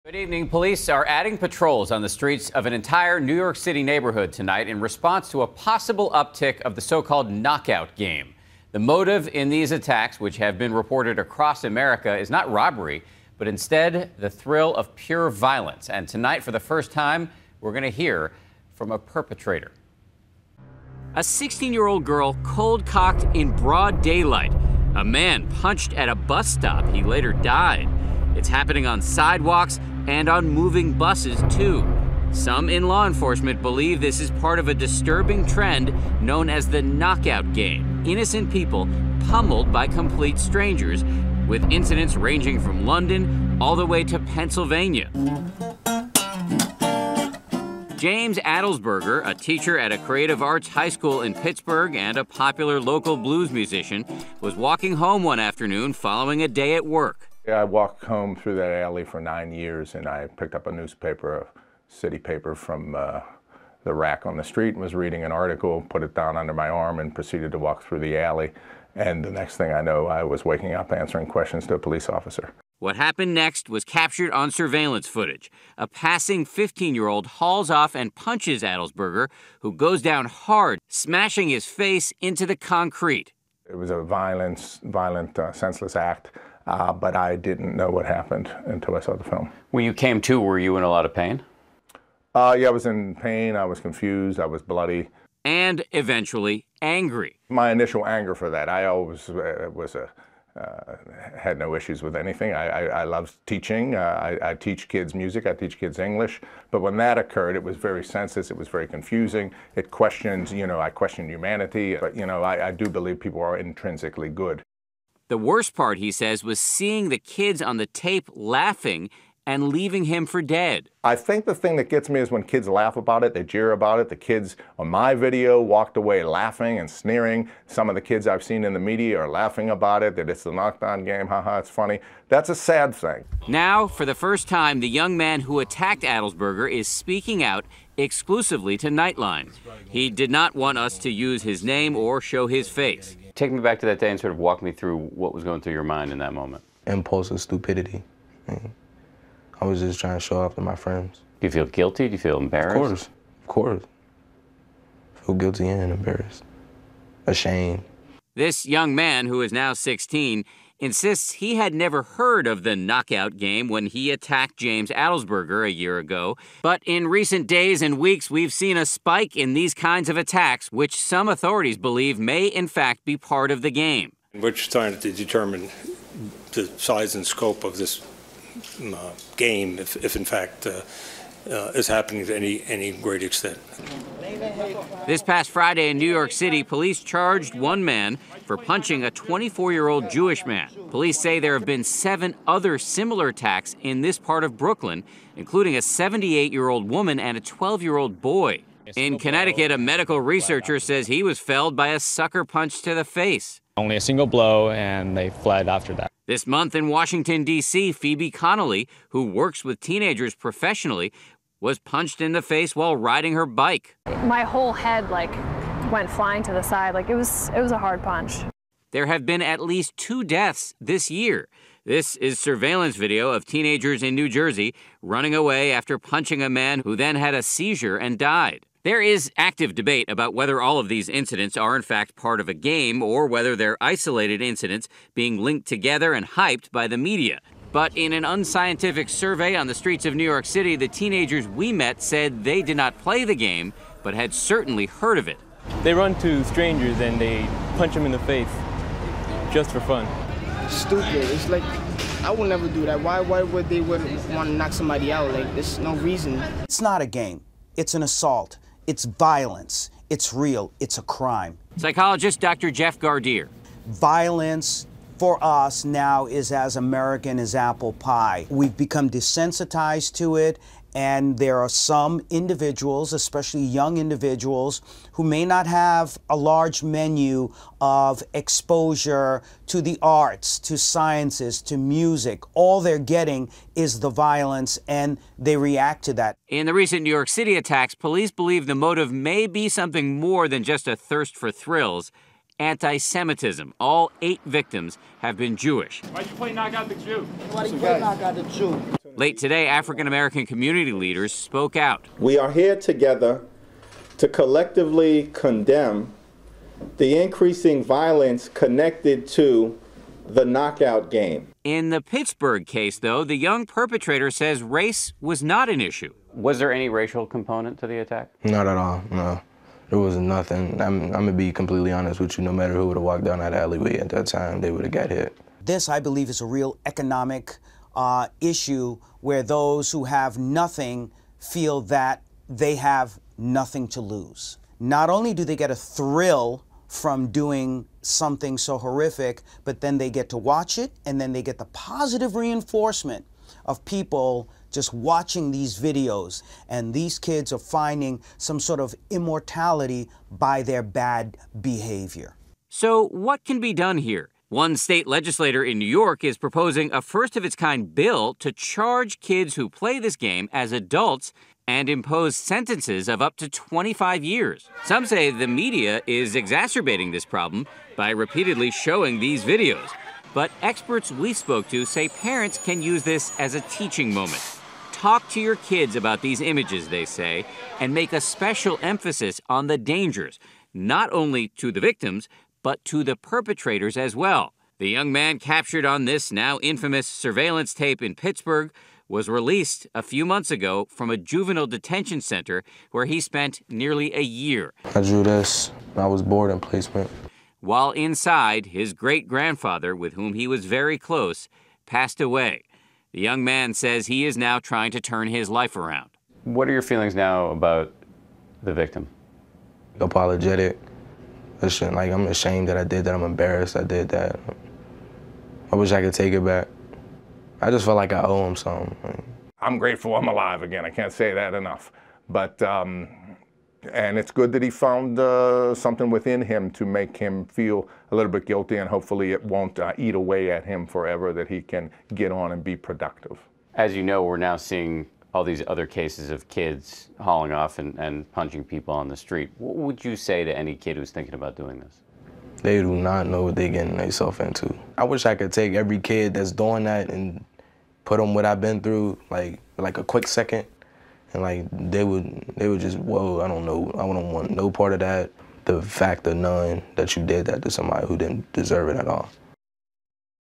Good evening. Police are adding patrols on the streets of an entire New York City neighborhood tonight in response to a possible uptick of the so-called knockout game. The motive in these attacks, which have been reported across America, is not robbery, but instead the thrill of pure violence. And tonight, for the first time, we're going to hear from a perpetrator. A 16-year-old girl cold-cocked in broad daylight. A man punched at a bus stop. He later died. It's happening on sidewalks and on moving buses, too. Some in law enforcement believe this is part of a disturbing trend known as the knockout game. Innocent people pummeled by complete strangers, with incidents ranging from London all the way to Pennsylvania. James Adelsberger, a teacher at a creative arts high school in Pittsburgh and a popular local blues musician, was walking home one afternoon following a day at work. I walked home through that alley for 9 years, and I picked up a newspaper, a city paper from the rack on the street, and was reading an article, put it down under my arm, and proceeded to walk through the alley. And the next thing I know, I was waking up answering questions to a police officer. What happened next was captured on surveillance footage. A passing 15-year-old hauls off and punches Adelsberger, who goes down hard, smashing his face into the concrete. It was a violent, senseless act. But I didn't know what happened until I saw the film. When you came to, were you in a lot of pain? Yeah, I was in pain, I was confused, I was bloody. And eventually angry. My initial anger for that, I always had no issues with anything. I love teaching. I teach kids music, I teach kids English. But when that occurred, it was very senseless, it was very confusing. It questioned, I questioned humanity. But, I do believe people are intrinsically good. The worst part, he says, was seeing the kids on the tape laughing and leaving him for dead. I think the thing that gets me is when kids laugh about it, they jeer about it. The kids on my video walked away laughing and sneering. Some of the kids I've seen in the media are laughing about it, that it's the knockdown game, haha, it's funny. That's a sad thing. Now, for the first time, the young man who attacked Adelsberger is speaking out exclusively to Nightline. He did not want us to use his name or show his face. Take me back to that day and sort of walk me through what was going through your mind in that moment. Impulsive stupidity. I was just trying to show off to my friends. Do you feel guilty? Do you feel embarrassed? Of course. I feel guilty and embarrassed. Ashamed. This young man, who is now 16, insists he had never heard of the knockout game when he attacked James Adelsberger a year ago. But in recent days and weeks, we've seen a spike in these kinds of attacks, which some authorities believe may in fact be part of the game. We're trying to determine the size and scope of this game, if in fact is happening to any great extent. This past Friday in New York City, police charged one man for punching a 24-year-old Jewish man. Police say there have been 7 other similar attacks in this part of Brooklyn, including a 78-year-old woman and a 12-year-old boy. In Connecticut, a medical researcher says he was felled by a sucker punch to the face. Only a single blow, and they fled after that. This month in Washington, D.C., Phoebe Connolly, who works with teenagers professionally, was punched in the face while riding her bike. My whole head, went flying to the side. It was a hard punch. There have been at least 2 deaths this year. This is surveillance video of teenagers in New Jersey running away after punching a man who then had a seizure and died. There is active debate about whether all of these incidents are in fact part of a game or whether they're isolated incidents being linked together and hyped by the media. But in an unscientific survey on the streets of New York City, the teenagers we met said they did not play the game, but had certainly heard of it. They run to strangers and they punch them in the face, just for fun. Stupid. It's I would never do that. Why would they want to knock somebody out? There's no reason. It's not a game. It's an assault. It's violence. It's real. It's a crime. Psychologist Dr. Jeff Gardier. Violence for us now is as American as apple pie. We've become desensitized to it, and there are some individuals, especially young individuals, who may not have a large menu of exposure to the arts, to sciences, to music. All they're getting is the violence, and they react to that. In the recent New York City attacks, police believe the motive may be something more than just a thirst for thrills. anti-Semitism. All 8 victims have been Jewish. Why'd you play knock out the Jew? Why you play knock out the Jew? Late today, African-American community leaders spoke out. We are here together to collectively condemn the increasing violence connected to the knockout game. In the Pittsburgh case, though, the young perpetrator says race was not an issue. Was there any racial component to the attack? Not at all, no. There was nothing. I'm going to be completely honest with you. No matter who would have walked down that alleyway at that time, they would have got hit. This, I believe, is a real economic issue where those who have nothing feel that they have nothing to lose. Not only do they get a thrill from doing something so horrific, but then they get to watch it, and then they get the positive reinforcement of people just watching these videos. And these kids are finding some sort of immortality by their bad behavior. So what can be done here? One state legislator in New York is proposing a first-of-its-kind bill to charge kids who play this game as adults and impose sentences of up to 25 years. Some say the media is exacerbating this problem by repeatedly showing these videos. But experts we spoke to say parents can use this as a teaching moment. Talk to your kids about these images, they say, and make a special emphasis on the dangers, not only to the victims, but to the perpetrators as well. The young man captured on this now infamous surveillance tape in Pittsburgh was released a few months ago from a juvenile detention center where he spent nearly a year. I drew this. I was bored in placement. While inside, his great-grandfather, with whom he was very close, passed away. The young man says he is now trying to turn his life around. What are your feelings now about the victim? Apologetic. I'm ashamed that I did that. I'm embarrassed I did that. I wish I could take it back. I just felt like I owe him something. I'm grateful I'm alive again. I can't say that enough. But, and it's good that he found something within him to make him feel a little bit guilty, and hopefully it won't eat away at him forever, that he can get on and be productive. As you know, we're now seeing all these other cases of kids hauling off and punching people on the street. What would you say to any kid who's thinking about doing this? They do not know what they're getting themselves into. I wish I could take every kid that's doing that and put them what I've been through, like a quick second, and they would just, whoa, I don't know, I don't want no part of that. The fact of knowing that you did that to somebody who didn't deserve it at all.